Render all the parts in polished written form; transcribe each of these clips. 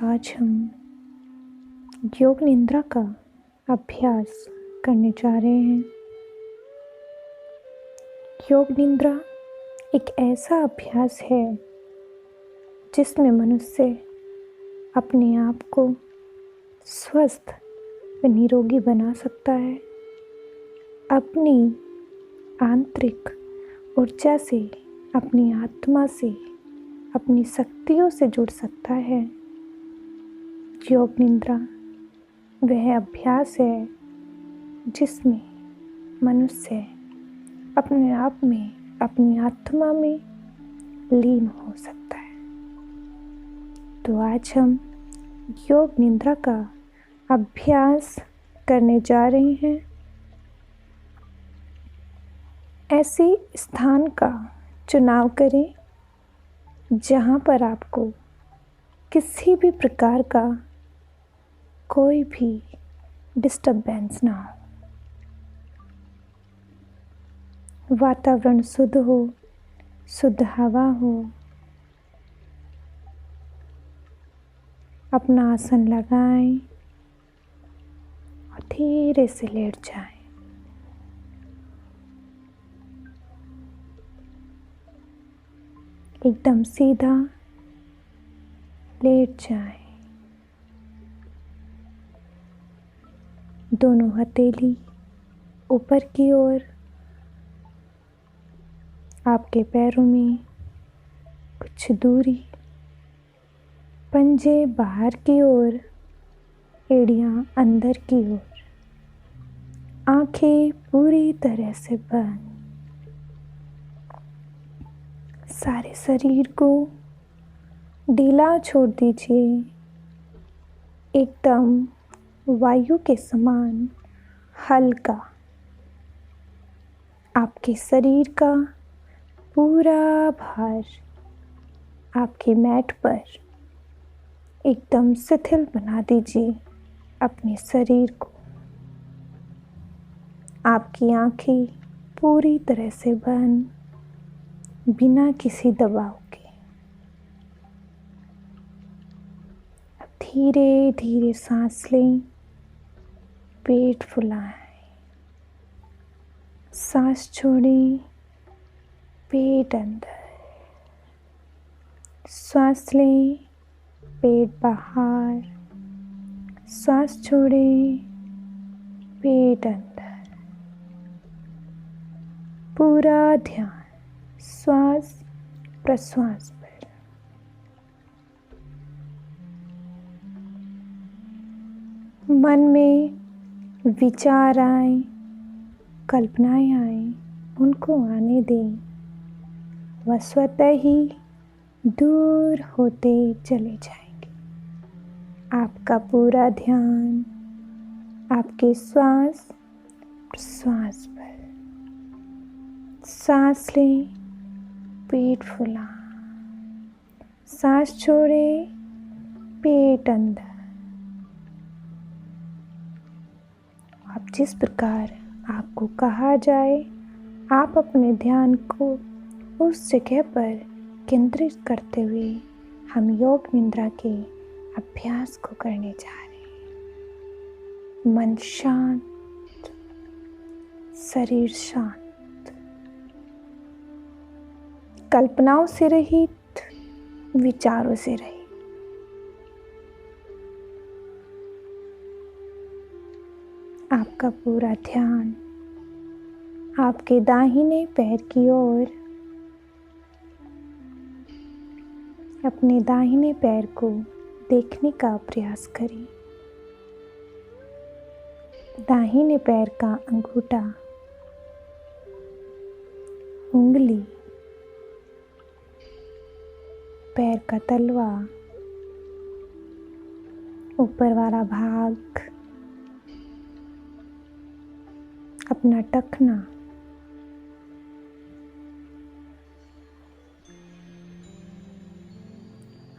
आज हम योग निद्रा का अभ्यास करने जा रहे हैं। योग निद्रा एक ऐसा अभ्यास है जिसमें मनुष्य अपने आप को स्वस्थ व निरोगी बना सकता है, अपनी आंतरिक ऊर्जा से, अपनी आत्मा से, अपनी शक्तियों से जुड़ सकता है। योग निद्रा वह अभ्यास है जिसमें मनुष्य अपने आप में, अपनी आत्मा में लीन हो सकता है। तो आज हम योग निद्रा का अभ्यास करने जा रहे हैं। ऐसे स्थान का चुनाव करें जहाँ पर आपको किसी भी प्रकार का कोई भी डिस्टर्बेंस ना हो। वातावरण शुद्ध हो, शुद्ध हवा हो। अपना आसन लगाएं और धीरे से लेट जाएं। एकदम सीधा लेट जाएं। दोनों हथेली ऊपर की ओर, आपके पैरों में कुछ दूरी, पंजे बाहर की ओर, एड़ियां अंदर की ओर, आंखें पूरी तरह से बंद। सारे शरीर को ढीला छोड़ दीजिए, एकदम वायु के समान हल्का। आपके शरीर का पूरा भार आपके मैट पर एकदम शिथिल बना दीजिए अपने शरीर को। आपकी आंखें पूरी तरह से बंद, बिना किसी दबाव के। अब धीरे धीरे सांस लें, पेट फुलाएं, सांस छोड़ें, पेट अंदर, सांस लें, पेट बाहर, सांस छोड़ें, पेट अंदर। पूरा ध्यान श्वास प्रश्वास पर। मन में विचार आए, कल्पनाएं आए, उनको आने दें। वह स्वतः ही दूर होते चले जाएंगे। आपका पूरा ध्यान आपके श्वास प्रश्वास पर। सांस लें, पेट फुला, सांस छोड़ें, पेट अंदर। अब जिस प्रकार आपको कहा जाए, आप अपने ध्यान को उस जगह पर केंद्रित करते हुए हम योग निद्रा के अभ्यास को करने जा रहे हैं। मन शांत, शरीर शांत, कल्पनाओं से रहित, विचारों से रहित। आपका पूरा ध्यान आपके दाहिने पैर की ओर। अपने दाहिने पैर को देखने का प्रयास करें। दाहिने पैर का अंगूठा, उंगली, पैर का तलवा, ऊपर वाला भाग, अपना टखना,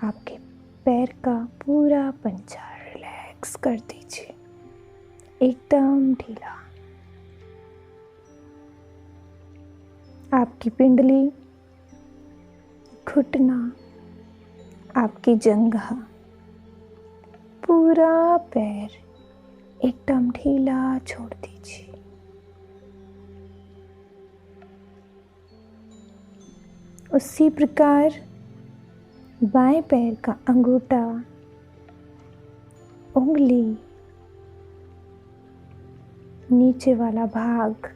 आपके पैर का पूरा पंजा रिलैक्स कर दीजिए, एकदम ढीला। आपकी पिंडली, घुटना, आपकी जंघा, पूरा पैर एकदम ढीला छोड़ दीजिए। उसी प्रकार बाएं पैर का अंगूठा, उंगली, नीचे वाला भाग,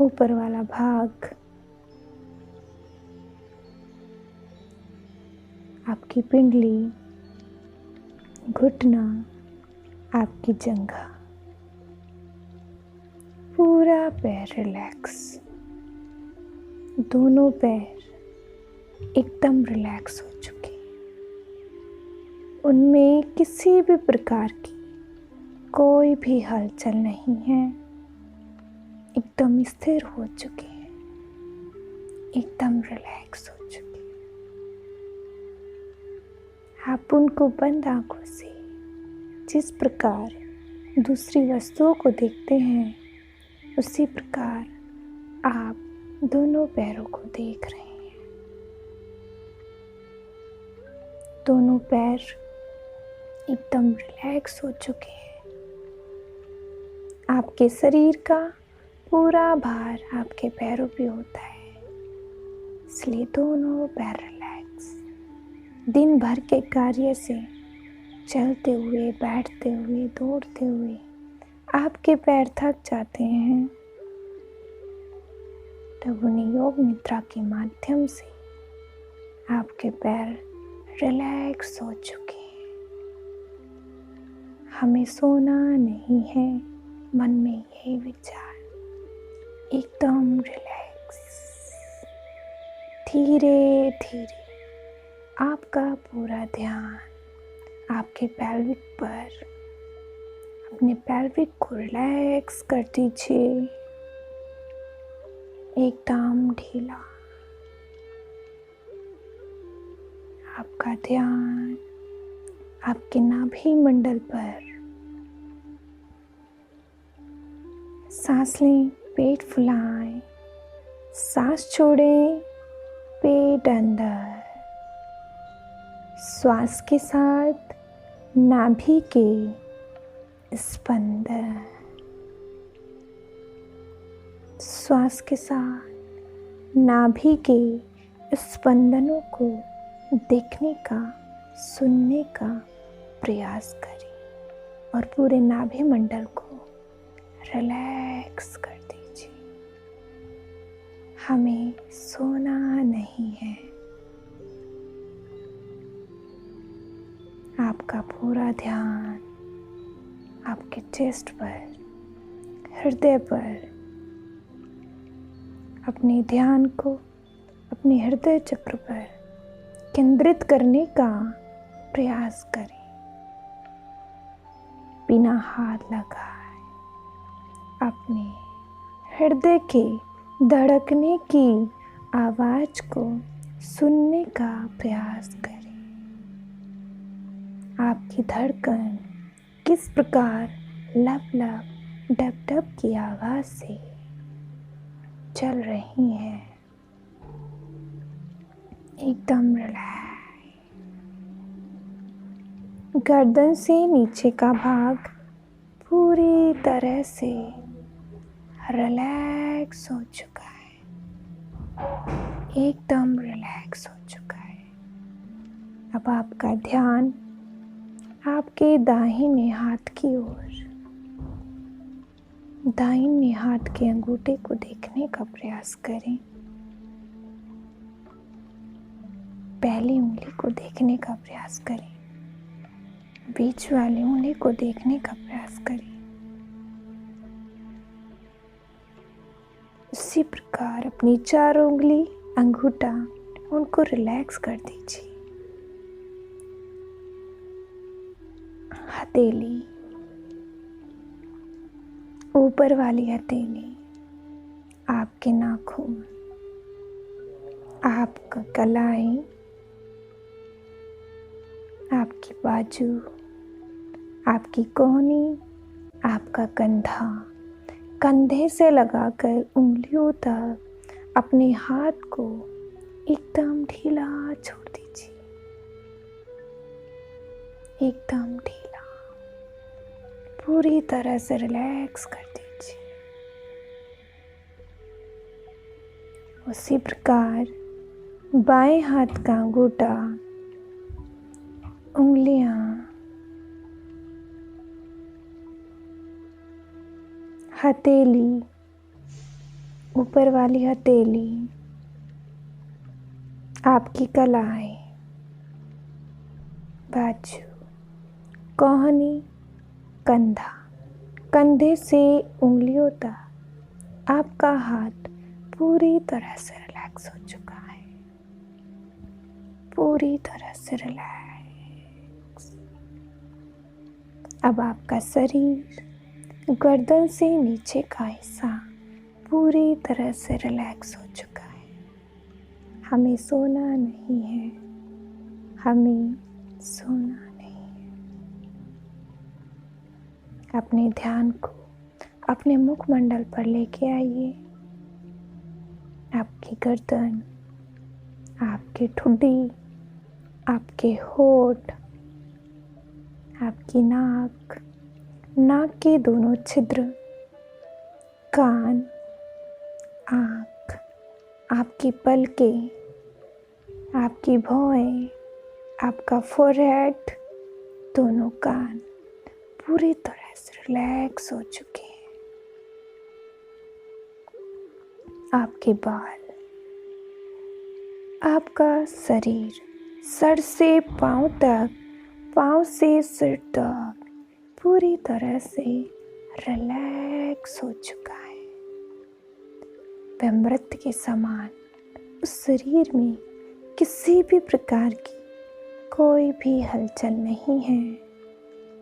ऊपर वाला भाग, आपकी पिंडली, घुटना, आपकी जंघा, पूरा पैर रिलैक्स। दोनों पैर एकदम रिलैक्स हो चुके हैं। उनमें किसी भी प्रकार की कोई भी हलचल नहीं है। एकदम स्थिर हो चुके हैं, एकदम रिलैक्स हो चुके हैं। आप उनको बंद आंखों से जिस प्रकार दूसरी वस्तुओं को देखते हैं, उसी प्रकार आप दोनों पैरों को देख रहे हैं। दोनों पैर एकदम रिलैक्स हो चुके हैं। आपके शरीर का पूरा भार आपके पैरों पे होता है, इसलिए दोनों पैर रिलैक्स। दिन भर के कार्य से चलते हुए, बैठते हुए, दौड़ते हुए आपके पैर थक जाते हैं, तब उन्हें योग निद्रा के माध्यम से आपके पैर रिलैक्स हो चुके हैं। हमें सोना नहीं है, मन में यही विचार, एकदम रिलैक्स। धीरे धीरे आपका पूरा ध्यान आपके पेल्विक पर, अपने पेल्विक को रिलैक्स कर दीजिए, एकदम ढीला। आपका ध्यान आपके नाभि मंडल पर। सांस लें, पेट फुलाएं, सांस छोड़ें, पेट अंदर। श्वास के साथ नाभि के स्पंदन, श्वास के साथ नाभि के स्पंदनों को देखने का, सुनने का प्रयास करें और पूरे नाभि मंडल को रिलैक्स कर दीजिए। हमें सोना नहीं है। आपका पूरा ध्यान आपके चेस्ट पर, हृदय पर, अपने ध्यान को अपने हृदय चक्र पर केंद्रित करने का प्रयास करें। बिना हाथ लगाए अपने हृदय के धड़कने की आवाज को सुनने का प्रयास करें। आपकी धड़कन किस प्रकार लप लप डब डब की आवाज से चल रही है। एकदम रिलैक्स। गर्दन से नीचे का भाग पूरी तरह से रिलैक्स हो चुका है, एकदम रिलैक्स हो चुका है। अब आपका ध्यान आपके दाहिने हाथ की ओर, दाहिने हाथ के अंगूठे को देखने का प्रयास करें। पहली उंगली को देखने का प्रयास करें, बीच वाली उंगली को देखने का प्रयास करें। इसी प्रकार अपनी चारों उंगली, अंगूठा, उनको रिलैक्स कर दीजिए। हथेली, ऊपर वाली हथेली, आपके नाखून, आपका कलाई, आपकी बाजू, आपकी कोहनी, आपका कंधा, कंधे से लगाकर उंगलियों तक अपने हाथ को एकदम ढीला छोड़ दीजिए। एकदम ढीला, पूरी तरह से रिलैक्स कर दीजिए। उसी प्रकार बाएं हाथ का अंगूठा, उंगलियां, हथेली, ऊपर वाली हथेली, आपकी कलाई, बाजू, कोहनी, कंधा, कंधे से उंगलियों तक आपका हाथ पूरी तरह से रिलैक्स हो चुका है, पूरी तरह से रिलैक्स। अब आपका शरीर गर्दन से नीचे का हिस्सा पूरी तरह से रिलैक्स हो चुका है। हमें सोना नहीं है, हमें सोना नहीं है। अपने ध्यान को अपने मुखमंडल पर लेके आइए। आपकी गर्दन, आपकी ठुड्डी, आपके होठ, आपकी नाक, नाक के दोनों छिद्र, कान, आँख, आपकी पलकें, आपकी भौहें, आपका फोरहेड, दोनों कान पूरी तरह से रिलैक्स हो चुके हैं। आपके बाल, आपका शरीर सर से पाँव तक, पाँव से सिर तक पूरी तरह से रिलैक्स हो चुका है। अमृत के समान उस शरीर में किसी भी प्रकार की कोई भी हलचल नहीं है,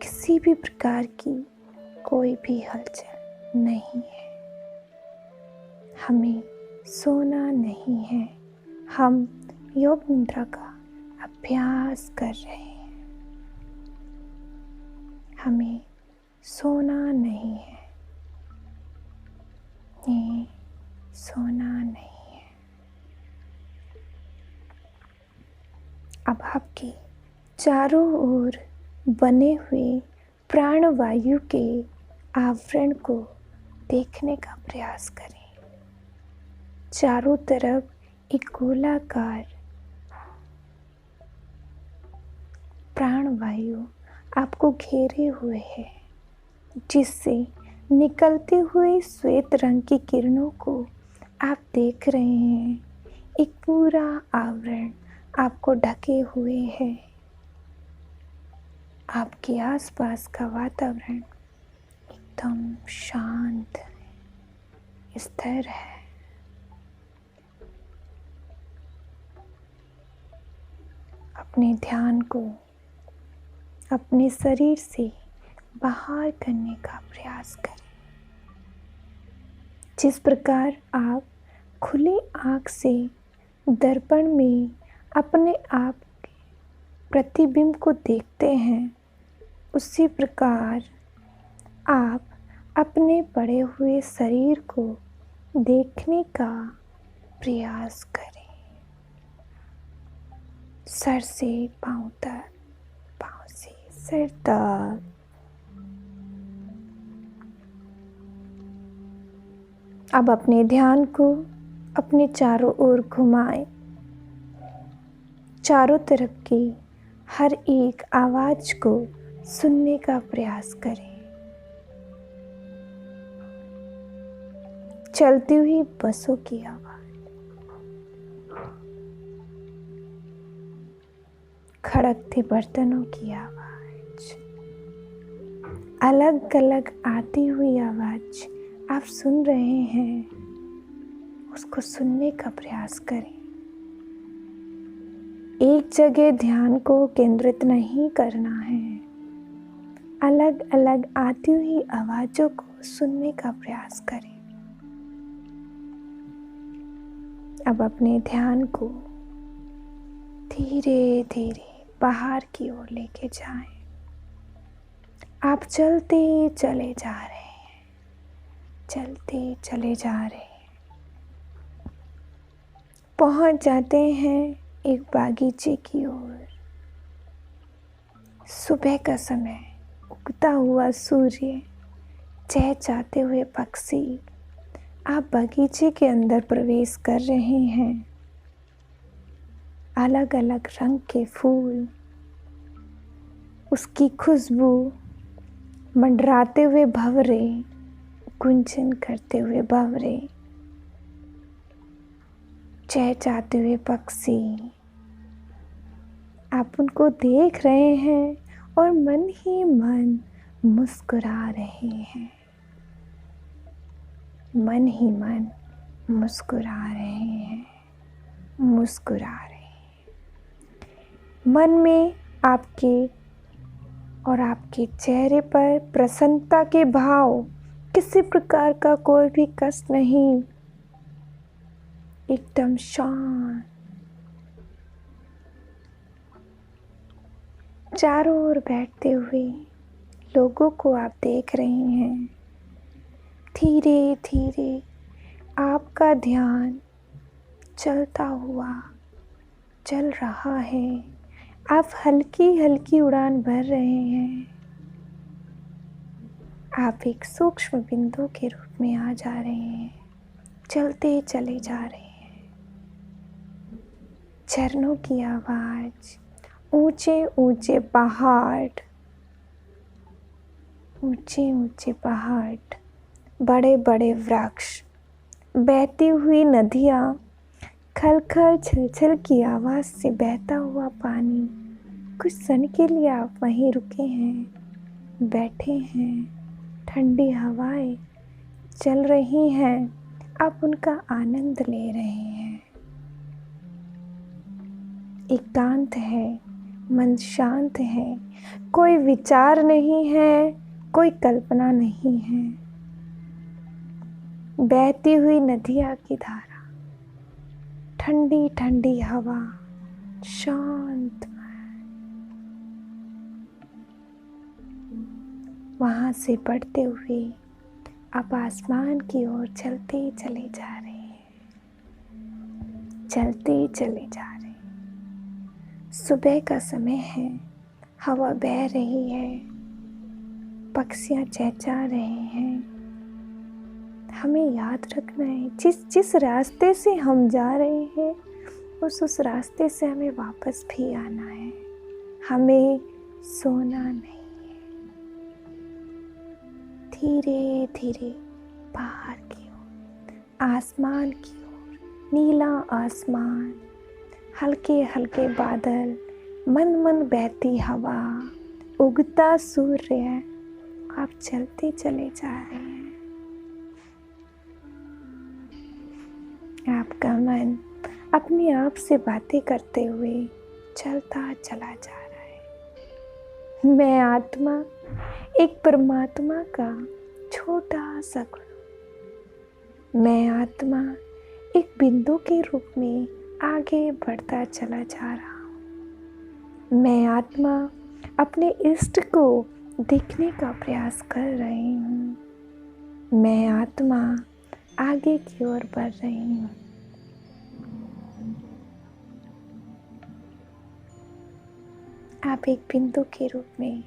किसी भी प्रकार की कोई भी हलचल नहीं है। हमें सोना नहीं है, हम योग निद्रा का अभ्यास कर रहे हैं। हमें सोना नहीं है, ये सोना नहीं है। अब आपके चारों ओर बने हुए प्राणवायु के आवरण को देखने का प्रयास करें। चारों तरफ एक गोलाकार प्राणवायु आपको घेरे हुए है, जिससे निकलते हुए श्वेत रंग की किरणों को आप देख रहे हैं। एक पूरा आवरण आपको ढके हुए है। आपके आसपास का वातावरण एकदम शांत है, स्थिर है। अपने ध्यान को अपने शरीर से बाहर करने का प्रयास करें। जिस प्रकार आप खुली आँख से दर्पण में अपने आप के प्रतिबिंब को देखते हैं, उसी प्रकार आप अपने पड़े हुए शरीर को देखने का प्रयास करें। सर से पाँव तक, पाँव से सिर तक। अब अपने ध्यान को अपने चारों ओर घुमाएं। चारों तरफ की हर एक आवाज को सुनने का प्रयास करें। चलती हुई बसों की आवाज, खड़कते बर्तनों की आवाज, अलग अलग आती हुई आवाज आप सुन रहे हैं, उसको सुनने का प्रयास करें। एक जगह ध्यान को केंद्रित नहीं करना है, अलग अलग आती हुई आवाजों को सुनने का प्रयास करें। अब अपने ध्यान को धीरे धीरे बाहर की ओर लेके जाएं। आप चलते चले जा रहे हैं, चलते चले जा रहे हैं। पहुंच जाते हैं एक बागीचे की ओर। सुबह का समय, उगता हुआ सूर्य, चहचहाते हुए पक्षी। आप बगीचे के अंदर प्रवेश कर रहे हैं। अलग अलग रंग के फूल, उसकी खुशबू, मंडराते हुए भंवरे, गुंजन करते हुए भंवरे, चहचहाते हुए पक्षी। आप उनको देख रहे हैं और मन ही मन मुस्कुरा रहे हैं। मन ही मन मुस्कुरा रहे हैं, मुस्कुरा रहे हैं। मन में आपके और आपके चेहरे पर प्रसन्नता के भाव, किसी प्रकार का कोई भी कष्ट नहीं, एकदम शांत। चारों ओर बैठते हुए लोगों को आप देख रहे हैं। धीरे धीरे आपका ध्यान चलता हुआ चल रहा है। आप हल्की हल्की उड़ान भर रहे हैं। आप एक सूक्ष्म बिंदु के रूप में आ जा रहे हैं, चलते चले जा रहे हैं। झरनों की आवाज, ऊंचे ऊंचे पहाड़, ऊंचे ऊंचे पहाड़, बड़े बड़े वृक्ष, बहती हुई नदियाँ, खलखल छलछल की आवाज से बहता हुआ पानी। कुछ क्षण के लिए आप वहीं रुके हैं, बैठे हैं। ठंडी हवाएं चल रही हैं, आप उनका आनंद ले रहे हैं। एकांत है, मन शांत है, कोई विचार नहीं है, कोई कल्पना नहीं है। बहती हुई नदियाँ की धारा, ठंडी ठंडी हवा, शांत। वहाँ से बढ़ते हुए आप आसमान की ओर चलते चले जा रहे हैं, चलते चले जा रहे हैं। सुबह का समय है, हवा बह रही है, पक्षियाँ चहचहा रहे हैं। हमें याद रखना है, जिस जिस रास्ते से हम जा रहे हैं उस रास्ते से हमें वापस भी आना है। हमें सोना नहीं। धीरे धीरे बाहर की ओर, आसमान की ओर, नीला आसमान, हल्के हल्के बादल, मन मन बहती हवा, उगता सूर्य। आप चलते चले जा रहे हैं। आपका मन अपने आप से बातें करते हुए चलता चला जा रहा है। मैं आत्मा एक परमात्मा का छोटा सा गुण। मैं आत्मा एक बिंदु के रूप में आगे बढ़ता चला जा रहा हूँ। मैं आत्मा अपने इष्ट को देखने का प्रयास कर रही हूँ। मैं आत्मा आगे की ओर बढ़ रही हूँ। आप एक बिंदु के रूप में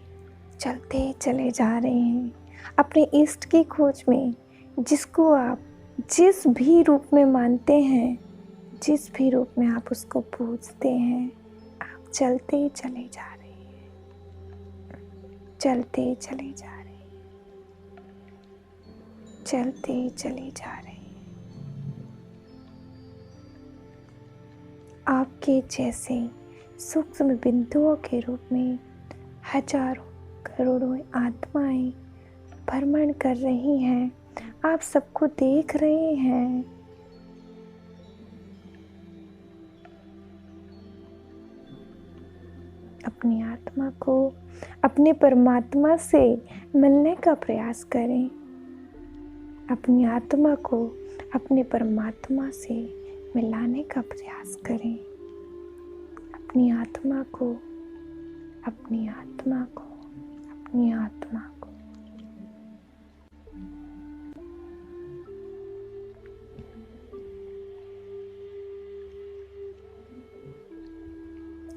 चलते चले जा रहे हैं अपने इष्ट की खोज में, जिसको आप जिस भी रूप में मानते हैं, जिस भी रूप में आप उसको पूजते हैं, आप चलते चले जा रहे हैं, चलते चले जा रहे हैं, चलते चले जा रहे हैं। आपके जैसे सूक्ष्म बिंदुओं के रूप में हजारों करोड़ों आत्माएं भ्रमण कर रही हैं। आप सबको देख रहे हैं। अपनी आत्मा को अपने परमात्मा से मिलने का प्रयास करें। अपनी आत्मा को अपने परमात्मा से मिलाने का प्रयास करें। अपनी आत्मा को, अपनी आत्मा को, अपनी आत्मा को।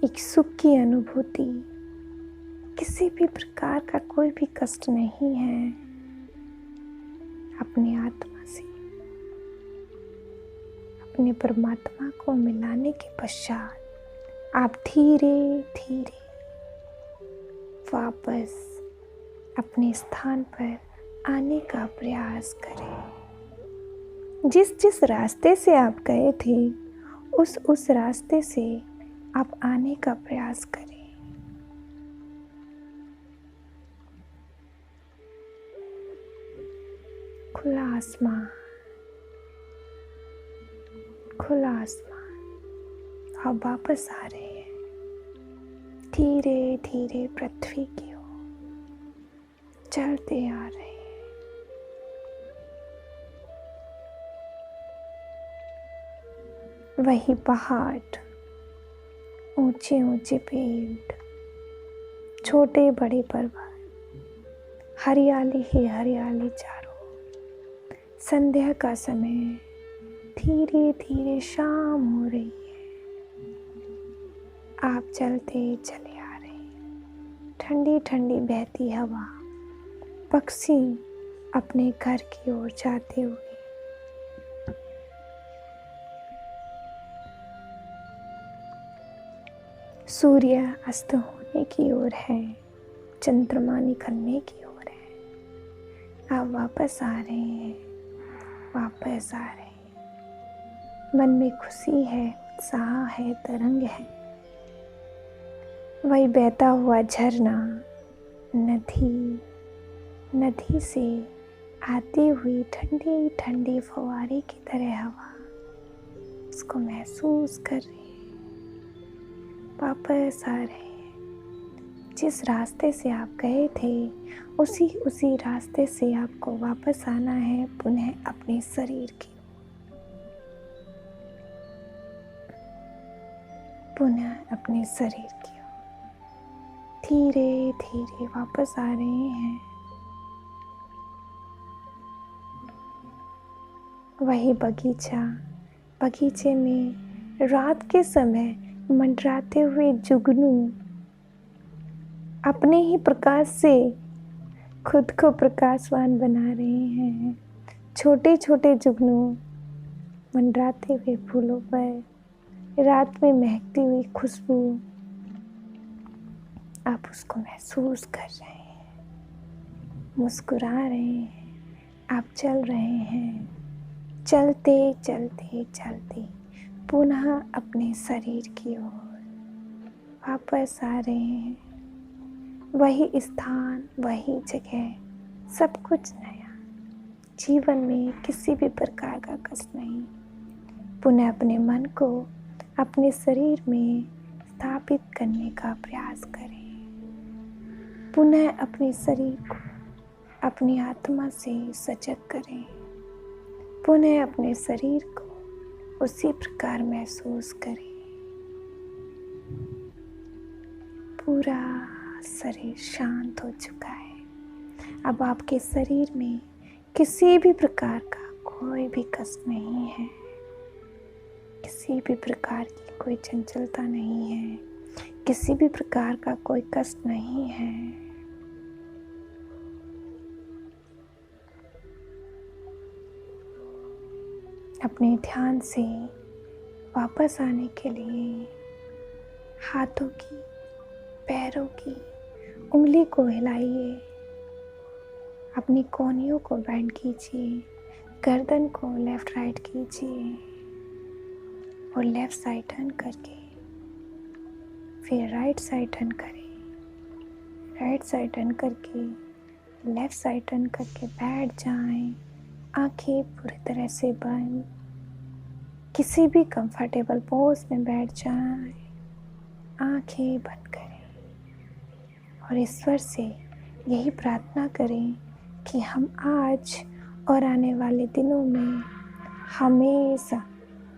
एक सुख की अनुभूति, किसी भी प्रकार का कोई भी कष्ट नहीं है। अपनी आत्मा से अपने परमात्मा को मिलाने के पश्चात आप धीरे धीरे वापस अपने स्थान पर आने का प्रयास करें। जिस जिस रास्ते से आप गए थे उस रास्ते से आप आने का प्रयास करें। खुला आसमान, खुला आसमान। आप वापस आ रहे हैं धीरे धीरे पृथ्वी की ओर चलते आ रहे हैं। वही पहाड़, ऊंचे ऊंचे पेड़, छोटे बड़े पर्वत, हरियाली ही हरियाली चारों। संध्या का समय, धीरे धीरे शाम हो रही है। आप चलते चले आ रहे हैं। ठंडी ठंडी बहती हवा, पक्षी अपने घर की ओर जाते हुए। सूर्य अस्त होने की ओर है, चंद्रमा निकलने की ओर है। आप वापस आ रहे हैं, वापस आ रहे हैं। मन में खुशी है, उत्साह है, तरंग है। वही बहता हुआ झरना, नदी से आती हुई ठंडी ठंडी फव्वारे की तरह हवा, उसको महसूस कर रहे हैं। वापस आ रहे हैं। जिस रास्ते से आप गए थे उसी रास्ते से आपको वापस आना है, पुनः अपने शरीर की, पुनः अपने शरीर की धीरे धीरे वापस आ रहे हैं। वही बगीचे में रात के समय मंडराते हुए जुगनू अपने ही प्रकाश से खुद को प्रकाशवान बना रहे हैं। छोटे छोटे जुगनू मंडराते हुए फूलों पर, रात में महकती हुई खुशबू, आप उसको महसूस कर रहे हैं। मुस्कुरा रहे हैं। आप चल रहे हैं। चलते चलते चलते पुनः अपने शरीर की ओर वापस आ रहे हैं। वही स्थान, वही जगह, सब कुछ नया। जीवन में किसी भी प्रकार का कष्ट नहीं। पुनः अपने मन को अपने शरीर में स्थापित करने का प्रयास करें। पुनः अपने शरीर को अपनी आत्मा से सजग करें। पुनः अपने शरीर को उसी प्रकार महसूस करें। पूरा शरीर शांत हो चुका है। अब आपके शरीर में किसी भी प्रकार का कोई भी कष्ट नहीं है। किसी भी प्रकार की कोई चंचलता नहीं है। किसी भी प्रकार का कोई कष्ट नहीं है। अपने ध्यान से वापस आने के लिए हाथों की, पैरों की उंगली को हिलाइए। अपनी कोहनियों को बेंड कीजिए। गर्दन को लेफ्ट राइट कीजिए और लेफ्ट साइड टर्न करके फिर राइट साइड टर्न करें। राइट साइड टर्न करके लेफ्ट साइड टर्न करके बैठ जाएं। आंखें पूरी तरह से बंद, किसी भी कंफर्टेबल पोज में बैठ जाएं। आंखें बंद करें और ईश्वर से यही प्रार्थना करें कि हम आज और आने वाले दिनों में हमेशा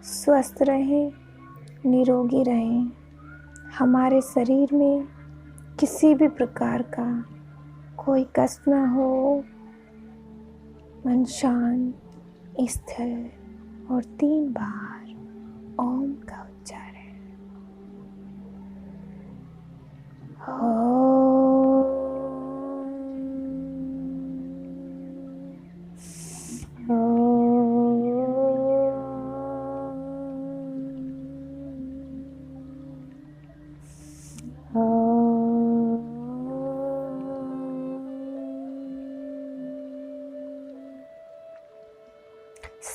स्वस्थ रहें, निरोगी रहें। हमारे शरीर में किसी भी प्रकार का कोई कष्ट न हो। मन शांत, स्थिर और 3 बार ओम का उच्चारण। ओम।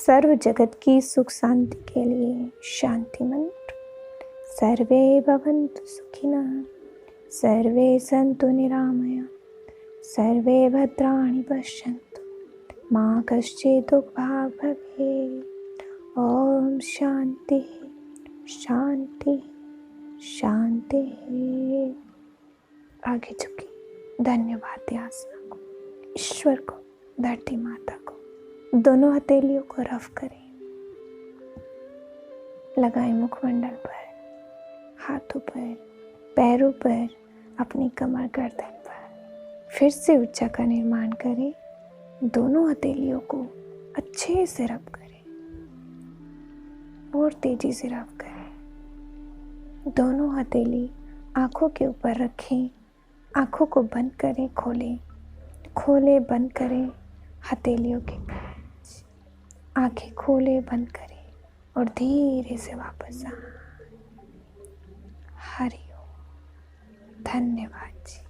सर्व जगत की सुख शांति के लिए शांति मंत्र। सर्वे भवन्तु सुखिनः, सर्वे सन्तु निरामया, सर्वे भद्राणि पश्यन्तु, मां कश्चित् दुःखभाग् भवेत्। ओम शांति शांति शांति। आगे झुकी धन्यवाद दे आसना को, ईश्वर को, धरती माता को। दोनों हथेलियों को रफ करें, लगाएं मुखमंडल पर, हाथों पर, पैरों पर, अपनी कमर गर्दन पर। फिर से उच्चा का निर्माण करें। दोनों हथेलियों को अच्छे से रब करें और तेजी से रब करें। दोनों हथेली आंखों के ऊपर रखें। आंखों को बंद करें, खोलें, खोलें, बंद करें। हथेलियों के बीच आंखें खोलें, बंद करें और धीरे से वापस आए। हरि ओम। धन्यवाद जी।